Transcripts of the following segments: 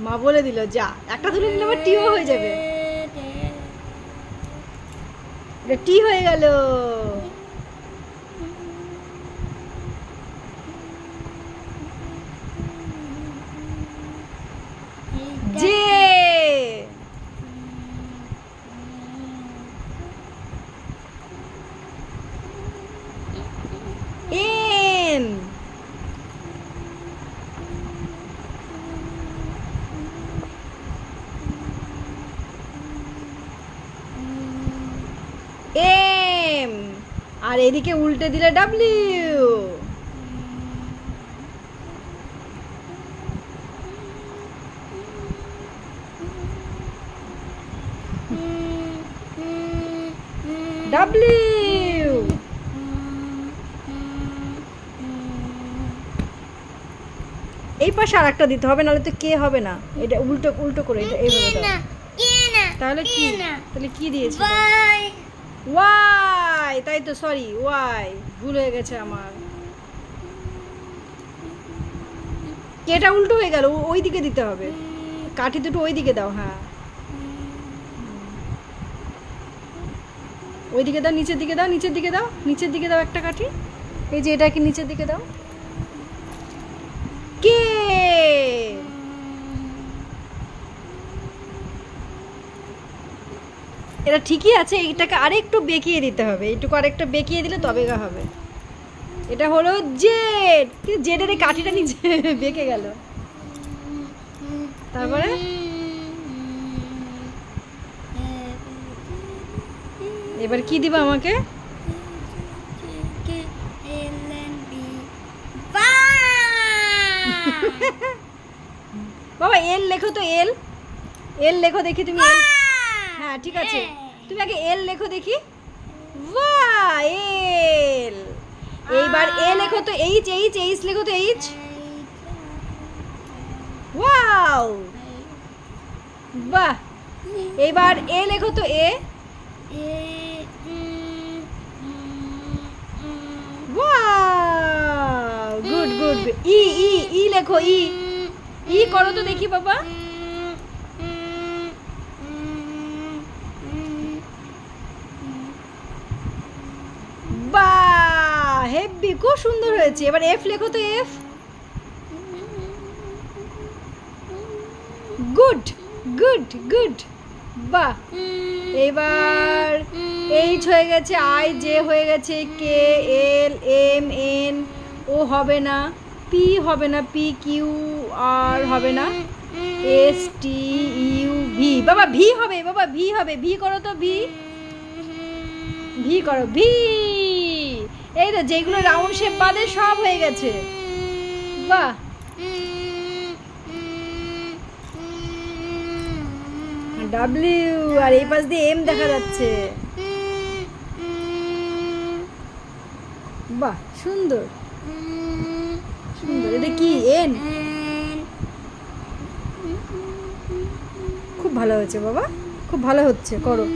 মা বলে দিল যা, একটা তুলে নিলে আবার টিও হয়ে যাবে। এটা টি হয়ে গেল। জে এন এম, আর এদিকে উল্টে দিলে ডাব্লিউ। ডাব্লিউ এই পাশে আর একটা দিতে হবে, নাহলে তো কে হবে না। এটা উল্টো উল্টো করে এটা এইভাবে দাও। তাহলে কি, তাহলে কি দিয়েছি? ওয়াই, তাই তো, সরি ওয়াই, ভুল হয়ে গেছে আমার। কেটা উল্টো হয়ে গেল, ওই দিকে দিতে হবে, কাঠি দুটো ওই দিকে দাও। হ্যাঁ ওই দিকে দাও, নিচের দিকে দাও, নিচের দিকে দাও, নিচের দিকে দাও একটা কাঠি। এই যে এটাকে নিচের দিকে দাও। কে এটা ঠিকই আছে, এইটাকে আরেকটু বেঁকিয়ে দিতে হবে, এইটুকু আরেকটা বেঁকিয়ে দিলে তবে গা হবে। এটা হলো জেড, কিন্তু জেডের এই কাঠিটা নিচে বেঁকে গেল। তারপরে এবার কি দিবা আমাকে? বাবা এল লেখো তো, এল, এল লেখো দেখি তুমি। এল, হ্যাঁ ঠিক আছে, তুমি আগে এল লেখো দেখি। বাহ, এল। এইবার এ লেখো তো, এইচ, এইচ, এইচ লেখো তো, এইচ। ওয়াও, বাহ। এইবার এ লেখো তো, A. Wow, good good. E, E, E লেখো, ই, ই করো তো দেখি বাবা। বাহ, হেভি, খুব সুন্দর হয়েছে। এবার এফ লেখো তো, এফ। গুড গুড গুড, বাহ। এবার এইচ হয়ে গেছে, আই, জে হয়ে গেছে, কে, এল, এম, এন, ও হবে না, পি হবে না, পি, কিউ, আর হবে না, এস, টি, ইউ, ভি। বাবা ভি হবে, বাবা ভি হবে, ভি করো তো, ভি, ভি করো, ভি। এই তো, যেগুলো রাউন্ড শেপ বাদে সব হয়ে গেছে। বাহ, ডাব্লিউ, আর এই পাশ দিয়ে এম দেখা যাচ্ছে। বাহ, সুন্দর সুন্দর। এটা কি? এন। খুব ভালো হয়েছে বাবা, খুব ভালো হচ্ছে, করো।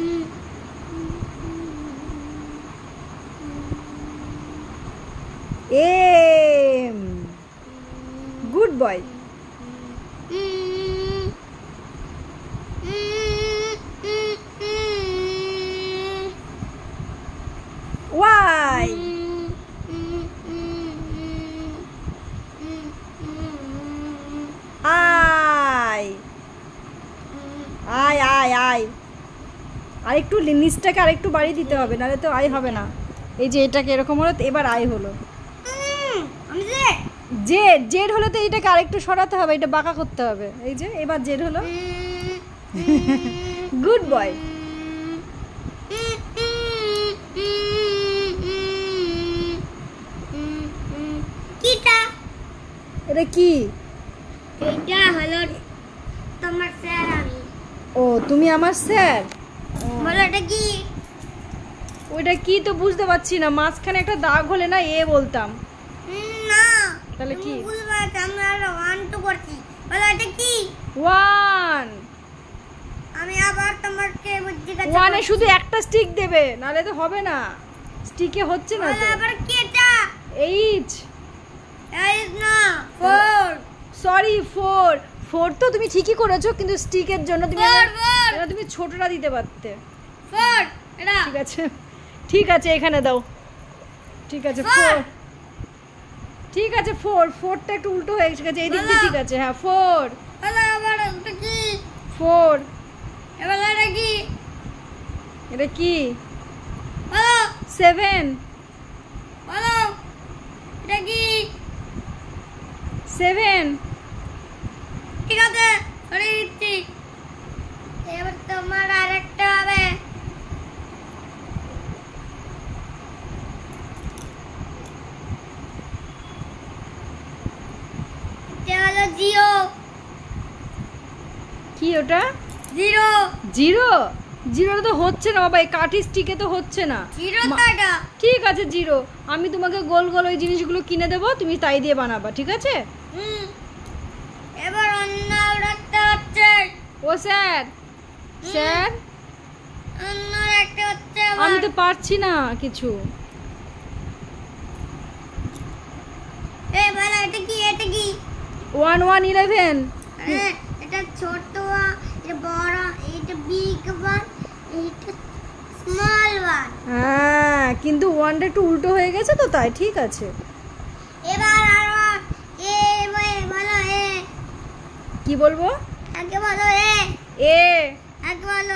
এম, good boy. Y, I, I, I, I. আরেকটু নিচটাকে আরেকটু বাড়িয়ে দিতে হবে, নাহলে তো আই হবে না। এই যে এটাকে এরকম হলো, এবার আই হলো। জেড, জেড হলো তো এইটাকে আরেকটু সরাতে হবে, এটা বাঁকা করতে হবে। এই যে এবার জেড হলো। Good boy. এটা কি? এটা হলো তোমার স্যার, আমি। ও, তুমি আমার স্যার। বলো এটা কি? ওইটা কি তো বুঝতে পারছি না, মাঝখানে একটা দাগ হলে না এ বলতাম। না, তাহলে কি? বুঝবা, আমরা 1 2 করছি। বলো এটা কি? 1। আমি আবার তোমাকে জিজ্ঞাসা 1 এ শুধু একটা স্টিক দেবে, নালে তো হবে না, স্টিকে হচ্ছে না তো। আবার কি এটা? এইচ। এইচ না, 4। সরি, 4। 4 তো তুমি ঠিকই করেছো, কিন্তু স্টিকের জন্য তুমি Four, four. এবার তুমি ছোটটা দিতে পারতে। 4 এটা ঠিক আছে, ঠিক আছে, এখানে দাও। ঠিক আছে, Four. 4। ঠিক আছে, 4টা একটু উল্টো হয়ে গেছে, এই দিক দিয়ে বলো। ঠিক আছে। হ্যাঁ, 4 বলো আবার এটা কি 4। এবার এটা কি এটা কি? বলো 7 বলো এটা কি 7। ঠিক আছে সরিয়ে দিচ্ছি। এবার তোমার আরেকটা হবে। এটা হলো জিরো কি ওটা? জিরো 0 তো হচ্ছে না বাবা, এই কাঠি স্টিকে তো হচ্ছে না। জিরো মা- তো এটা ঠিক আছে 0, আমি তোমাকে গোল গোল ওই জিনিসগুলো কিনে দেবো, তুমি তাই দিয়ে বানাবা, ঠিক আছে? হুম। এবার অন্য একটা হচ্ছে ও স্যার, স্যার অন্য একটা হচ্ছে আমি তো পারছি না কিছু। এই বলো এটা কি এটা কি 1 1 11। হ্যাঁ, এটা ছোট এটা বড় এটা বিগ ওয়ান এটা স্মল ওয়ান। হ্যাঁ, কিন্তু 1টা একটু উল্টো হয়ে গেছে তো, তাই। ঠিক আছে, এবার আরো বলো এ কি বলবো? আগে বলো এ এ আগে বলো